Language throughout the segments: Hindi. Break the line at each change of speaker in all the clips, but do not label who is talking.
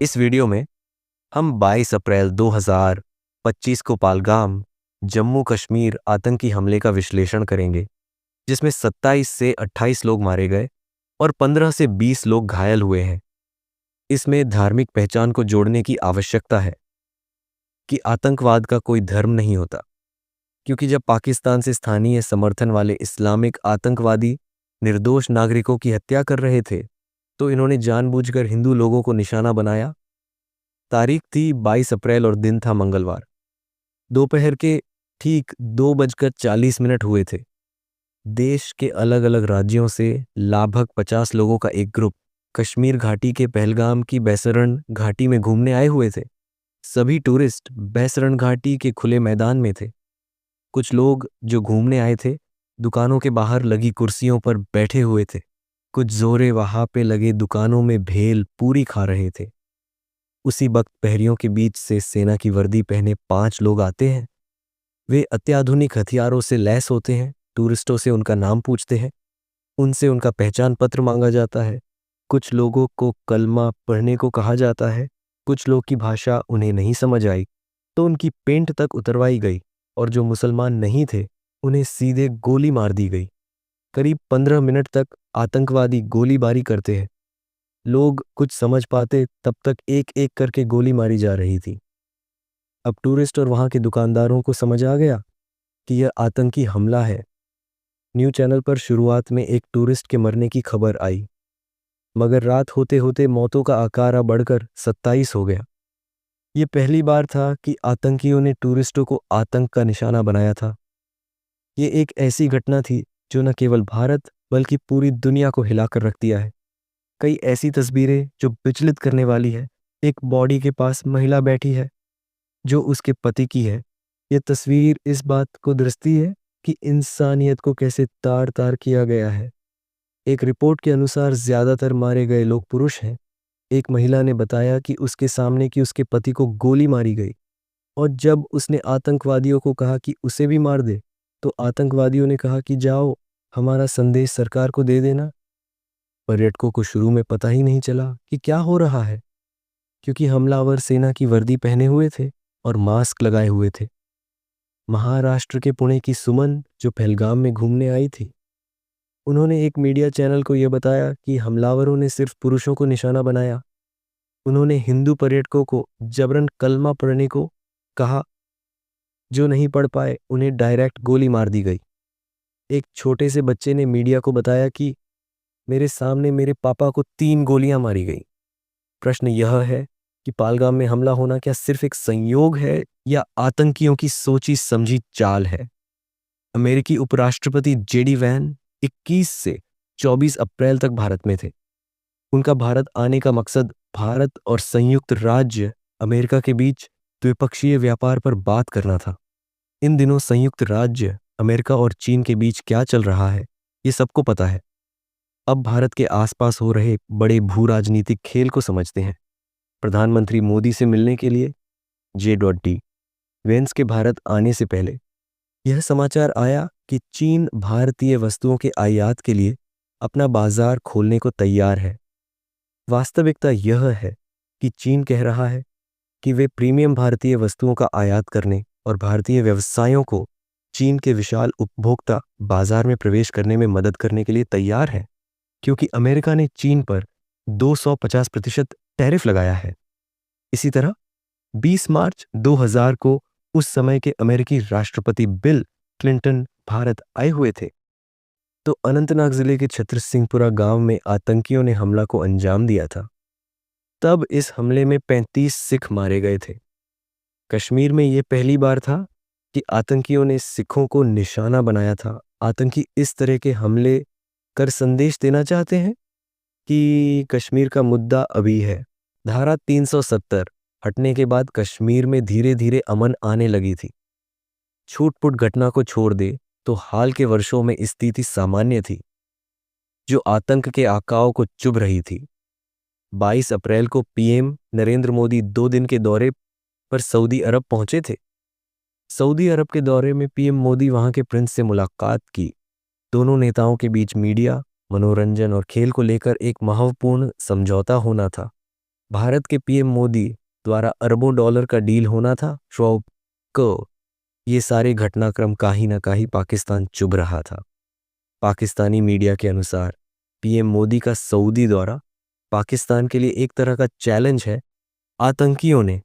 इस वीडियो में हम 22 अप्रैल 2025 को पालगाम, जम्मू कश्मीर आतंकी हमले का विश्लेषण करेंगे, जिसमें 27 से 28 लोग मारे गए और 15 से 20 लोग घायल हुए हैं। इसमें धार्मिक पहचान को जोड़ने की आवश्यकता है कि आतंकवाद का कोई धर्म नहीं होता, क्योंकि जब पाकिस्तान से स्थानीय समर्थन वाले इस्लामिक आतंकवादी निर्दोष नागरिकों की हत्या कर रहे थे, तो इन्होंने जानबूझकर हिंदू लोगों को निशाना बनाया। तारीख थी 22 अप्रैल और दिन था मंगलवार। दोपहर के ठीक 2:40 हुए थे। देश के अलग अलग राज्यों से लगभग 50 लोगों का एक ग्रुप कश्मीर घाटी के पहलगाम की बैसरण घाटी में घूमने आए हुए थे। सभी टूरिस्ट बैसरण घाटी के खुले मैदान में थे। कुछ लोग जो घूमने आए थे दुकानों के बाहर लगी कुर्सियों पर बैठे हुए थे। कुछ जोरे वहां पे लगे दुकानों में भेल पूरी खा रहे थे। उसी वक्त पहरियों के बीच से सेना की वर्दी पहने 5 लोग आते हैं। वे अत्याधुनिक हथियारों से लैस होते हैं। टूरिस्टों से उनका नाम पूछते हैं, उनसे उनका पहचान पत्र मांगा जाता है। कुछ लोगों को कलमा पढ़ने को कहा जाता है। कुछ लोग की भाषा उन्हें नहीं समझ आई तो उनकी पेंट तक उतरवाई गई और जो मुसलमान नहीं थे उन्हें सीधे गोली मार दी गई। करीब 15 मिनट तक आतंकवादी गोलीबारी करते हैं। लोग कुछ समझ पाते तब तक एक एक करके गोली मारी जा रही थी। अब टूरिस्ट और वहां के दुकानदारों को समझ आ गया कि यह आतंकी हमला है। न्यूज़ चैनल पर शुरुआत में एक टूरिस्ट के मरने की खबर आई, मगर रात होते होते मौतों का आंकड़ा बढ़कर 27 हो गया। ये पहली बार था कि आतंकियों ने टूरिस्टों को आतंक का निशाना बनाया था। ये एक ऐसी घटना थी जो न केवल भारत बल्कि पूरी दुनिया को हिलाकर रख दिया है। कई ऐसी तस्वीरें जो विचलित करने वाली है। एक बॉडी के पास महिला बैठी है जो उसके पति की है। यह तस्वीर इस बात को दर्शाती है कि इंसानियत को कैसे तार तार किया गया है। एक रिपोर्ट के अनुसार ज्यादातर मारे गए लोग पुरुष हैं। एक महिला ने बताया कि उसके सामने कि उसके पति को गोली मारी गई और जब उसने आतंकवादियों को कहा कि उसे भी मार दे तो आतंकवादियों ने कहा कि जाओ हमारा संदेश सरकार को दे देना। पर्यटकों को शुरू में पता ही नहीं चला कि क्या हो रहा है, क्योंकि हमलावर सेना की वर्दी पहने हुए थे और मास्क लगाए हुए थे। महाराष्ट्र के पुणे की सुमन जो पहलगाम में घूमने आई थी, उन्होंने एक मीडिया चैनल को यह बताया कि हमलावरों ने सिर्फ पुरुषों को निशाना बनाया। उन्होंने हिंदू पर्यटकों को जबरन कलमा पढ़ने को कहा। जो नहीं पढ़ पाए उन्हें डायरेक्ट गोली मार दी गई। एक छोटे से बच्चे ने मीडिया को बताया कि मेरे सामने मेरे पापा को 3 गोलियां मारी गई। प्रश्न यह है कि पालगाम में हमला होना क्या सिर्फ एक संयोग है या आतंकियों की सोची समझी चाल है? अमेरिकी उपराष्ट्रपति जेडी वैन 21 से 24 अप्रैल तक भारत में थे। उनका भारत आने का मकसद भारत और संयुक्त राज्य अमेरिका के बीच द्विपक्षीय व्यापार पर बात करना था। इन दिनों संयुक्त राज्य अमेरिका और चीन के बीच क्या चल रहा है, ये सबको पता है। अब भारत के आसपास हो रहे बड़े भू राजनीतिक खेल को समझते हैं। प्रधानमंत्री मोदी से मिलने के लिए J.D. वेंस के भारत आने से पहले यह समाचार आया कि चीन भारतीय वस्तुओं के आयात के लिए अपना बाजार खोलने को तैयार है। वास्तविकता यह है कि चीन कह रहा है कि वे प्रीमियम भारतीय वस्तुओं का आयात करने और भारतीय व्यवसायों को चीन के विशाल उपभोक्ता बाजार में प्रवेश करने में मदद करने के लिए तैयार है, क्योंकि अमेरिका ने चीन पर 250% टैरिफ लगाया है। इसी तरह 20 मार्च 2000 को उस समय के अमेरिकी राष्ट्रपति बिल क्लिंटन भारत आए हुए थे, तो अनंतनाग जिले के छत्र सिंहपुरा गांव में आतंकियों ने हमला को अंजाम दिया था। तब इस हमले में 35 सिख मारे गए थे। कश्मीर में यह पहली बार था कि आतंकियों ने सिखों को निशाना बनाया था। आतंकी इस तरह के हमले कर संदेश देना चाहते हैं कि कश्मीर का मुद्दा अभी है। धारा 370 हटने के बाद कश्मीर में धीरे धीरे अमन आने लगी थी। छूटपुट घटना को छोड़ दे तो हाल के वर्षों में स्थिति सामान्य थी, जो आतंक के आकाओं को चुभ रही थी। 22 अप्रैल को पीएम नरेंद्र मोदी 2 दिन के दौरे पर सऊदी अरब पहुंचे थे। सऊदी अरब के दौरे में पीएम मोदी वहां के प्रिंस से मुलाकात की। दोनों नेताओं के बीच मीडिया, मनोरंजन और खेल को लेकर एक महत्वपूर्ण समझौता होना था। भारत के पीएम मोदी द्वारा अरबों डॉलर का डील होना था ट्रम्प को। ये सारे घटनाक्रम कहीं ना कहीं पाकिस्तान चुभ रहा था। पाकिस्तानी मीडिया के अनुसार पीएम मोदी का सऊदी दौरा पाकिस्तान के लिए एक तरह का चैलेंज है। आतंकियों ने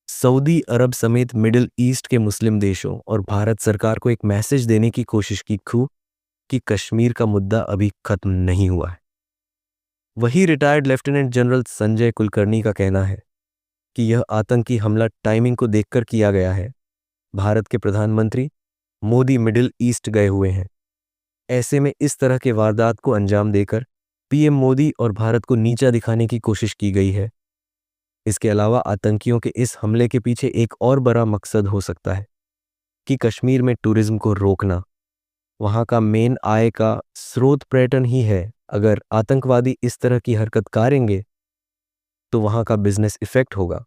सऊदी अरब समेत मिडिल ईस्ट के मुस्लिम देशों और भारत सरकार को एक मैसेज देने की कोशिश की कि कश्मीर का मुद्दा अभी खत्म नहीं हुआ है। वही retired lieutenant general Sanjay Kulkarni का कहना है कि यह आतंकी हमला टाइमिंग को देखकर किया गया है। भारत के प्रधानमंत्री मोदी मिडिल ईस्ट गए हुए हैं। ऐसे में इस तरह के वारदात को अंजाम देकर पीएम मोदी और भारत को नीचा दिखाने की कोशिश की गई है। इसके अलावा आतंकियों के इस हमले के पीछे एक और बड़ा मकसद हो सकता है कि कश्मीर में टूरिज्म को रोकना। वहां का मेन आय का स्रोत पर्यटन ही है। अगर आतंकवादी इस तरह की हरकत करेंगे तो वहां का बिजनेस इफेक्ट होगा।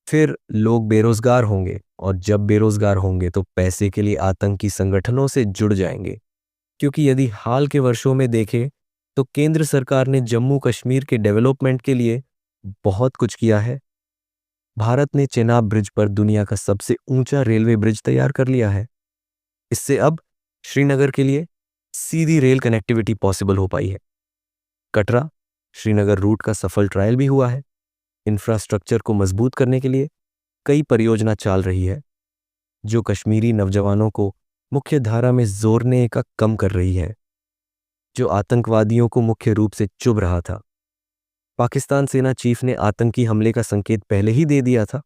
फिर लोग बेरोजगार होंगे और जब बेरोजगार होंगे तो पैसे के लिए आतंकी संगठनों से जुड़ जाएंगे। क्योंकि यदि हाल के वर्षों में देखें तो केंद्र सरकार ने जम्मू कश्मीर के डेवलपमेंट के लिए बहुत कुछ किया है। भारत ने चेनाब ब्रिज पर दुनिया का सबसे ऊंचा रेलवे ब्रिज तैयार कर लिया है। इससे अब श्रीनगर के लिए सीधी रेल कनेक्टिविटी पॉसिबल हो पाई है। कटरा श्रीनगर रूट का सफल ट्रायल भी हुआ है। इंफ्रास्ट्रक्चर को मजबूत करने के लिए कई परियोजना चल रही है जो कश्मीरी नौजवानों को मुख्य धारा में जोड़ने का कम कर रही है, जो आतंकवादियों को मुख्य रूप से चुभ रहा था। पाकिस्तान सेना चीफ ने आतंकी हमले का संकेत पहले ही दे दिया था।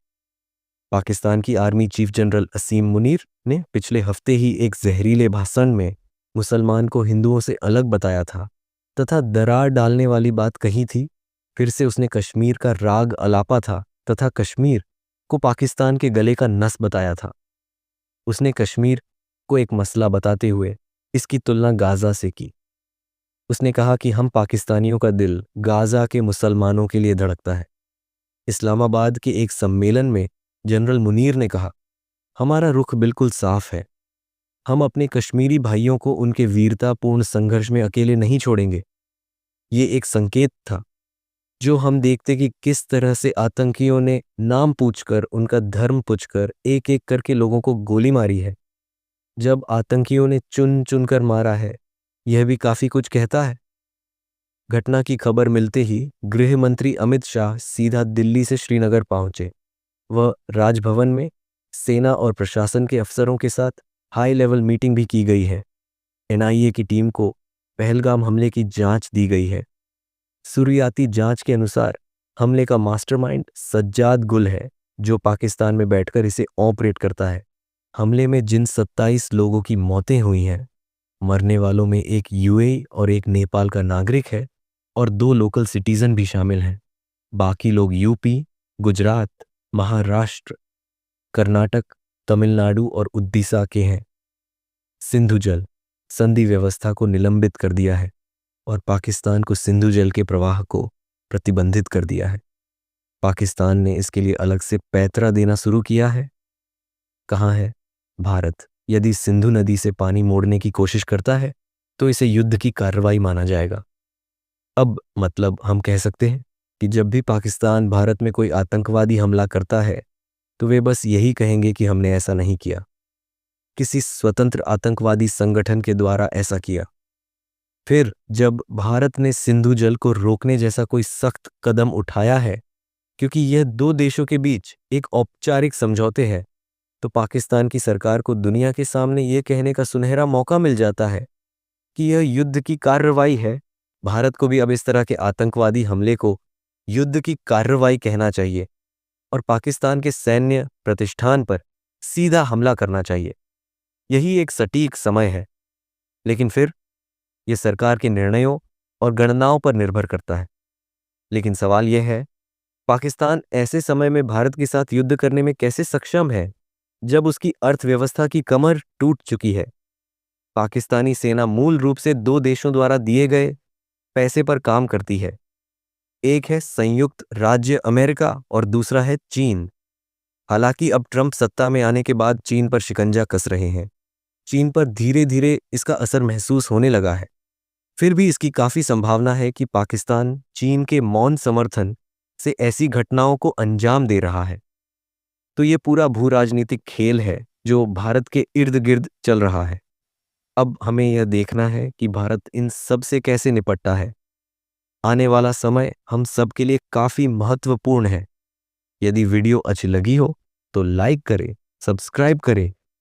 पाकिस्तान की आर्मी चीफ जनरल असीम मुनीर ने पिछले हफ्ते ही एक जहरीले भाषण में मुसलमान को हिंदुओं से अलग बताया था तथा दरार डालने वाली बात कही थी। फिर से उसने कश्मीर का राग अलापा था तथा कश्मीर को पाकिस्तान के गले का नस बताया था। उसने कश्मीर को एक मसला बताते हुए इसकी तुलना गाजा से की। उसने कहा कि हम पाकिस्तानियों का दिल गाजा के मुसलमानों के लिए धड़कता है। इस्लामाबाद के एक सम्मेलन में जनरल मुनीर ने कहा, हमारा रुख बिल्कुल साफ है। हम अपने कश्मीरी भाइयों को उनके वीरतापूर्ण संघर्ष में अकेले नहीं छोड़ेंगे। ये एक संकेत था जो हम देखते कि किस तरह से आतंकियों ने नाम पूछकर, उनका धर्म पूछकर एक एक करके लोगों को गोली मारी है। जब आतंकियों ने चुन चुनकर मारा है, यह भी काफी कुछ कहता है। घटना की खबर मिलते ही गृह मंत्री अमित शाह सीधा दिल्ली से श्रीनगर पहुंचे। वह राजभवन में सेना और प्रशासन के अफसरों के साथ हाई लेवल मीटिंग भी की गई है। एनआईए की टीम को पहलगाम हमले की जांच दी गई है। शुरुआती जांच के अनुसार हमले का मास्टरमाइंड सज्जाद गुल है, जो पाकिस्तान में बैठकर इसे ऑपरेट करता है। हमले में जिन 27 लोगों की मौतें हुई हैं, मरने वालों में एक यूएई और एक नेपाल का नागरिक है और 2 लोकल सिटीजन भी शामिल हैं। बाकी लोग यूपी, गुजरात, महाराष्ट्र, कर्नाटक, तमिलनाडु और उड़ीसा के हैं। सिंधु जल संधि व्यवस्था को निलंबित कर दिया है और पाकिस्तान को सिंधु जल के प्रवाह को प्रतिबंधित कर दिया है। पाकिस्तान ने इसके लिए अलग से पैतरा देना शुरू किया है। कहाँ है भारत? यदि सिंधु नदी से पानी मोड़ने की कोशिश करता है तो इसे युद्ध की कार्रवाई माना जाएगा। अब मतलब हम कह सकते हैं कि जब भी पाकिस्तान भारत में कोई आतंकवादी हमला करता है तो वे बस यही कहेंगे कि हमने ऐसा नहीं किया, किसी स्वतंत्र आतंकवादी संगठन के द्वारा ऐसा किया। फिर जब भारत ने सिंधु जल को रोकने जैसा कोई सख्त कदम उठाया है, क्योंकि यह 2 देशों के बीच एक औपचारिक समझौते है, तो पाकिस्तान की सरकार को दुनिया के सामने यह कहने का सुनहरा मौका मिल जाता है कि यह युद्ध की कार्रवाई है। भारत को भी अब इस तरह के आतंकवादी हमले को युद्ध की कार्रवाई कहना चाहिए और पाकिस्तान के सैन्य प्रतिष्ठान पर सीधा हमला करना चाहिए। यही एक सटीक समय है, लेकिन फिर यह सरकार के निर्णयों और गणनाओं पर निर्भर करता है। लेकिन सवाल यह है, पाकिस्तान ऐसे समय में भारत के साथ युद्ध करने में कैसे सक्षम है जब उसकी अर्थव्यवस्था की कमर टूट चुकी है। पाकिस्तानी सेना मूल रूप से 2 देशों द्वारा दिए गए पैसे पर काम करती है। एक है संयुक्त राज्य अमेरिका और दूसरा है चीन। हालांकि अब ट्रंप सत्ता में आने के बाद चीन पर शिकंजा कस रहे हैं। चीन पर धीरे धीरे इसका असर महसूस होने लगा है। फिर भी इसकी काफी संभावना है कि पाकिस्तान चीन के मौन समर्थन से ऐसी घटनाओं को अंजाम दे रहा है। तो ये पूरा भू राजनीतिक खेल है जो भारत के इर्द गिर्द चल रहा है। अब हमें यह देखना है कि भारत इन सब से कैसे निपटता है। आने वाला समय हम सबके लिए काफी महत्वपूर्ण है। यदि वीडियो अच्छी लगी हो तो लाइक करें, सब्सक्राइब करें